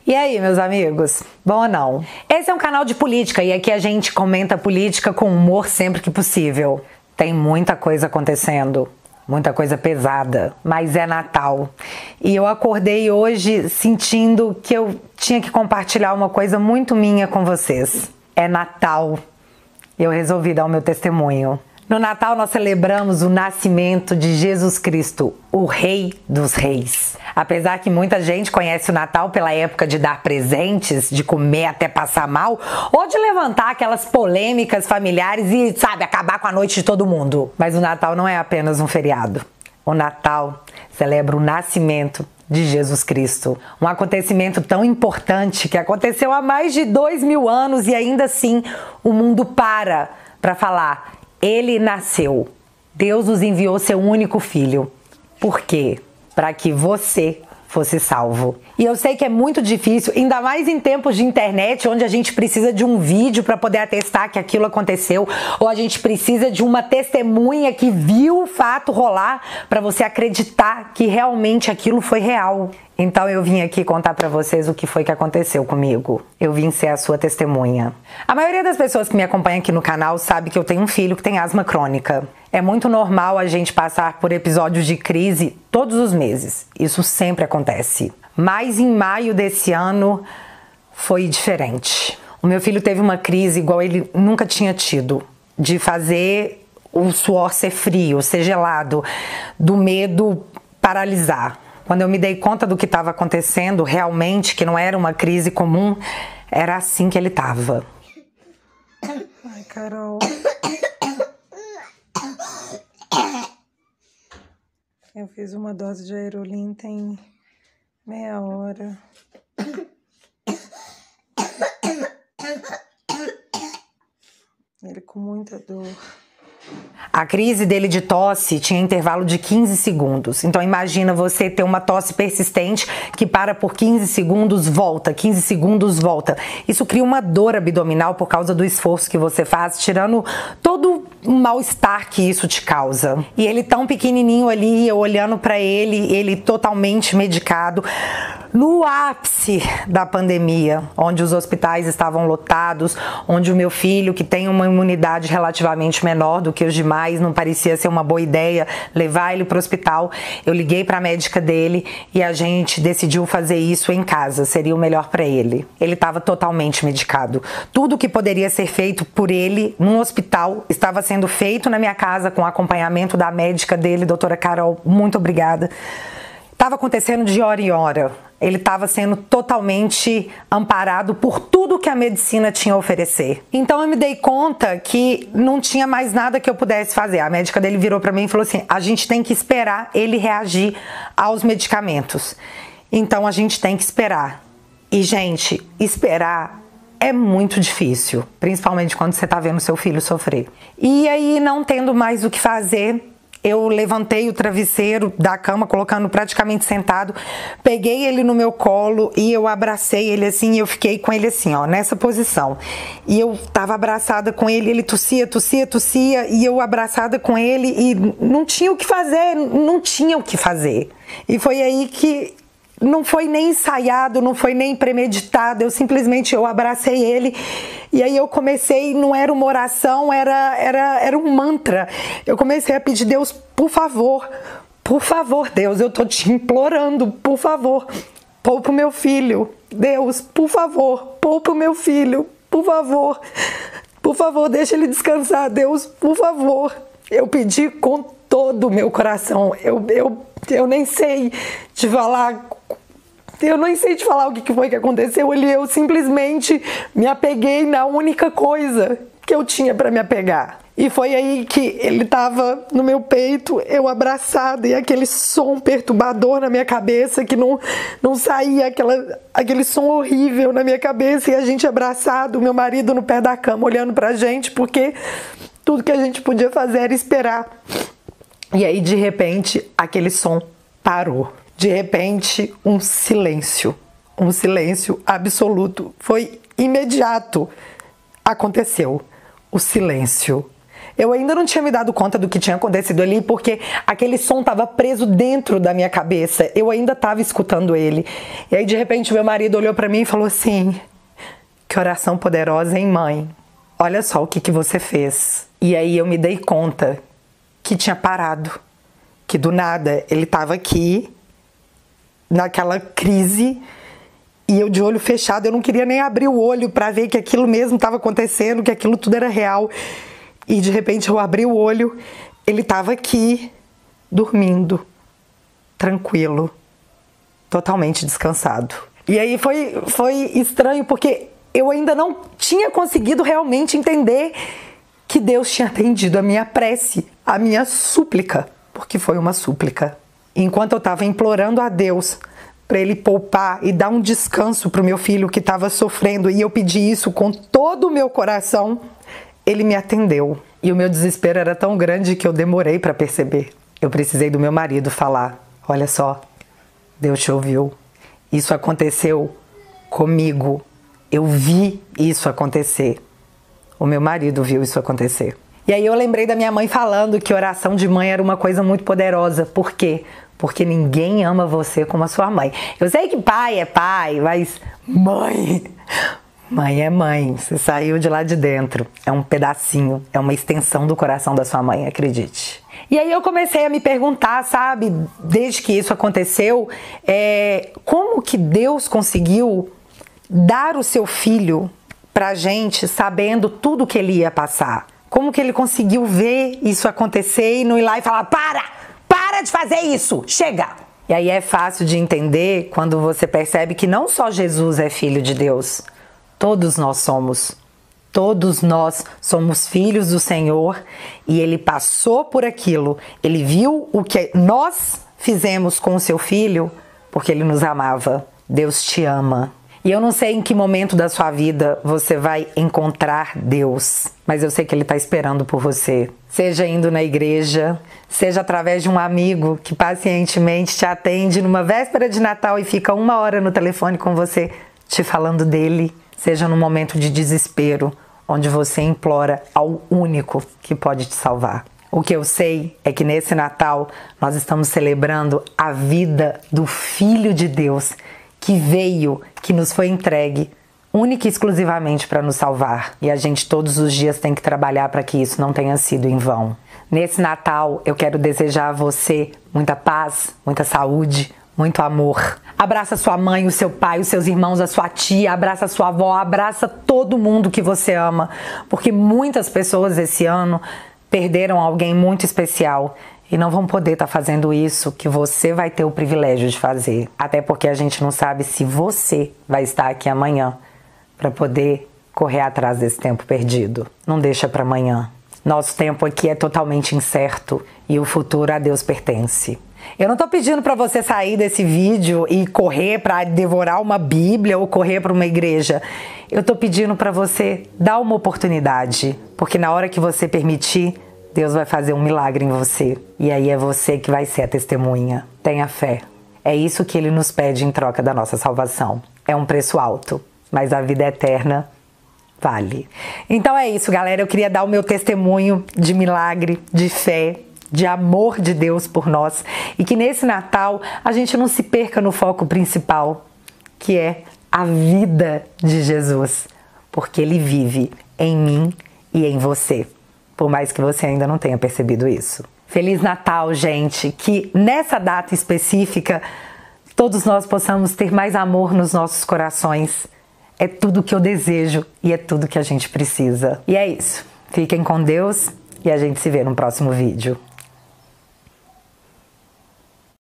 E aí, meus amigos? Bom ou não? Esse é um canal de política e aqui a gente comenta política com humor sempre que possível. Tem muita coisa acontecendo, muita coisa pesada, mas é Natal. E eu acordei hoje sentindo que eu tinha que compartilhar uma coisa muito minha com vocês. É Natal. Eu resolvi dar o meu testemunho. No Natal nós celebramos o nascimento de Jesus Cristo, o Rei dos Reis. Apesar que muita gente conhece o Natal pela época de dar presentes, de comer até passar mal, ou de levantar aquelas polêmicas familiares e, sabe, acabar com a noite de todo mundo. Mas o Natal não é apenas um feriado. O Natal celebra o nascimento de Jesus Cristo. Um acontecimento tão importante que aconteceu há mais de 2000 anos e ainda assim o mundo para falar: Ele nasceu. Deus nos enviou seu único filho. Por quê? Para que você fosse salvo. E eu sei que é muito difícil, ainda mais em tempos de internet, onde a gente precisa de um vídeo para poder atestar que aquilo aconteceu, ou a gente precisa de uma testemunha que viu o fato rolar para você acreditar que realmente aquilo foi real. Então eu vim aqui contar para vocês o que foi que aconteceu comigo. Eu vim ser a sua testemunha. A maioria das pessoas que me acompanham aqui no canal sabe que eu tenho um filho que tem asma crônica. É muito normal a gente passar por episódios de crise todos os meses. Isso sempre acontece. Mas em maio desse ano foi diferente. O meu filho teve uma crise igual ele nunca tinha tido, de fazer o suor ser frio, ser gelado, do medo paralisar. Quando eu me dei conta do que estava acontecendo, realmente, que não era uma crise comum, era assim que ele estava. Ai, Carol. Eu fiz uma dose de Aerolin tem meia hora. Ele com muita dor. A crise dele de tosse tinha intervalo de 15 segundos. Então imagina você ter uma tosse persistente que para por 15 segundos, volta, 15 segundos, volta. Isso cria uma dor abdominal por causa do esforço que você faz, tirando todo o mal-estar que isso te causa. E ele tão pequenininho ali, eu olhando para ele totalmente medicado, no ápice da pandemia, onde os hospitais estavam lotados, onde o meu filho, que tem uma imunidade relativamente menor do que os demais, não parecia ser uma boa ideia levar ele para o hospital. Eu liguei para a médica dele e a gente decidiu fazer isso em casa, seria o melhor para ele. Ele estava totalmente medicado. Tudo que poderia ser feito por ele num hospital estava sendo feito na minha casa com acompanhamento da médica dele, doutora Carol, muito obrigada. Estava acontecendo de hora em hora. Ele estava sendo totalmente amparado por tudo que a medicina tinha a oferecer. Então eu me dei conta que não tinha mais nada que eu pudesse fazer. A médica dele virou para mim e falou assim: a gente tem que esperar ele reagir aos medicamentos. Então a gente tem que esperar. E, gente, esperar é muito difícil, principalmente quando você está vendo seu filho sofrer. E aí, não tendo mais o que fazer, eu levantei o travesseiro da cama, colocando praticamente sentado, peguei ele no meu colo e eu abracei ele assim, e eu fiquei com ele assim, ó, nessa posição. E eu tava abraçada com ele, ele tossia, e eu abraçada com ele e não tinha o que fazer, não tinha o que fazer. E foi aí que não foi nem ensaiado, não foi nem premeditado, eu abracei ele e aí eu comecei, não era uma oração, era um mantra. Eu comecei a pedir: Deus, por favor, Deus, eu tô te implorando, por favor, poupa o meu filho. Deus, por favor, poupa o meu filho, por favor, deixa ele descansar, Deus, por favor. Eu pedi com todo o meu coração, eu nem sei te falar. Eu nem sei te falar o que foi que aconteceu ali. Eu simplesmente me apeguei na única coisa que eu tinha para me apegar. E foi aí que ele tava no meu peito, eu abraçada, e aquele som perturbador na minha cabeça, que não saía, aquele som horrível na minha cabeça, e a gente abraçado, meu marido no pé da cama olhando pra gente, porque tudo que a gente podia fazer era esperar. E aí, de repente, aquele som parou. De repente, um silêncio absoluto. Foi imediato. Aconteceu o silêncio. Eu ainda não tinha me dado conta do que tinha acontecido ali, porque aquele som estava preso dentro da minha cabeça. Eu ainda estava escutando ele. E aí, de repente, meu marido olhou para mim e falou assim: que oração poderosa, hein, mãe? Olha só o que você fez. E aí eu me dei conta que tinha parado. Que do nada ele estava aqui, naquela crise, e eu de olho fechado, eu não queria nem abrir o olho para ver que aquilo mesmo estava acontecendo, que aquilo tudo era real. E de repente eu abri o olho, ele estava aqui, dormindo, tranquilo, totalmente descansado. E aí foi estranho, porque eu ainda não tinha conseguido realmente entender que Deus tinha atendido a minha prece, a minha súplica, porque foi uma súplica. Enquanto eu estava implorando a Deus para Ele poupar e dar um descanso para o meu filho que estava sofrendo, e eu pedi isso com todo o meu coração, Ele me atendeu. E o meu desespero era tão grande que eu demorei para perceber. Eu precisei do meu marido falar: olha só, Deus te ouviu. Isso aconteceu comigo. Eu vi isso acontecer. O meu marido viu isso acontecer. E aí eu lembrei da minha mãe falando que oração de mãe era uma coisa muito poderosa. Por quê? Porque ninguém ama você como a sua mãe. Eu sei que pai é pai, mas mãe é mãe. Você saiu de lá de dentro. É um pedacinho, é uma extensão do coração da sua mãe, acredite. E aí eu comecei a me perguntar, sabe, desde que isso aconteceu, como que Deus conseguiu dar o seu filho pra gente sabendo tudo que ele ia passar? Como que ele conseguiu ver isso acontecer e não ir lá e falar: para de fazer isso, chega! E aí é fácil de entender quando você percebe que não só Jesus é filho de Deus, todos nós somos. Todos nós somos filhos do Senhor, e Ele passou por aquilo. Ele viu o que nós fizemos com o seu filho, porque Ele nos amava. Deus te ama. E eu não sei em que momento da sua vida você vai encontrar Deus, mas eu sei que Ele está esperando por você. Seja indo na igreja, seja através de um amigo que pacientemente te atende numa véspera de Natal e fica 1 hora no telefone com você te falando dele. Seja num momento de desespero, onde você implora ao único que pode te salvar. O que eu sei é que nesse Natal nós estamos celebrando a vida do Filho de Deus, que veio, que nos foi entregue, única e exclusivamente para nos salvar. E a gente todos os dias tem que trabalhar para que isso não tenha sido em vão. Nesse Natal eu quero desejar a você muita paz, muita saúde, muito amor. Abraça sua mãe, o seu pai, os seus irmãos, a sua tia, abraça a sua avó, abraça todo mundo que você ama, porque muitas pessoas esse ano perderam alguém muito especial e não vão poder estar fazendo isso que você vai ter o privilégio de fazer. Até porque a gente não sabe se você vai estar aqui amanhã para poder correr atrás desse tempo perdido. Não deixa para amanhã. Nosso tempo aqui é totalmente incerto e o futuro a Deus pertence. Eu não tô pedindo para você sair desse vídeo e correr para devorar uma Bíblia ou correr para uma igreja. Eu tô pedindo para você dar uma oportunidade, porque na hora que você permitir, Deus vai fazer um milagre em você. E aí é você que vai ser a testemunha. Tenha fé. É isso que Ele nos pede em troca da nossa salvação. É um preço alto, mas a vida eterna vale. Então é isso, galera. Eu queria dar o meu testemunho de milagre, de fé, de amor de Deus por nós, e que nesse Natal a gente não se perca no foco principal, que é a vida de Jesus, porque Ele vive em mim e em você, por mais que você ainda não tenha percebido isso. Feliz Natal, gente! Que nessa data específica todos nós possamos ter mais amor nos nossos corações. É tudo que eu desejo e é tudo que a gente precisa. E é isso. Fiquem com Deus e a gente se vê no próximo vídeo.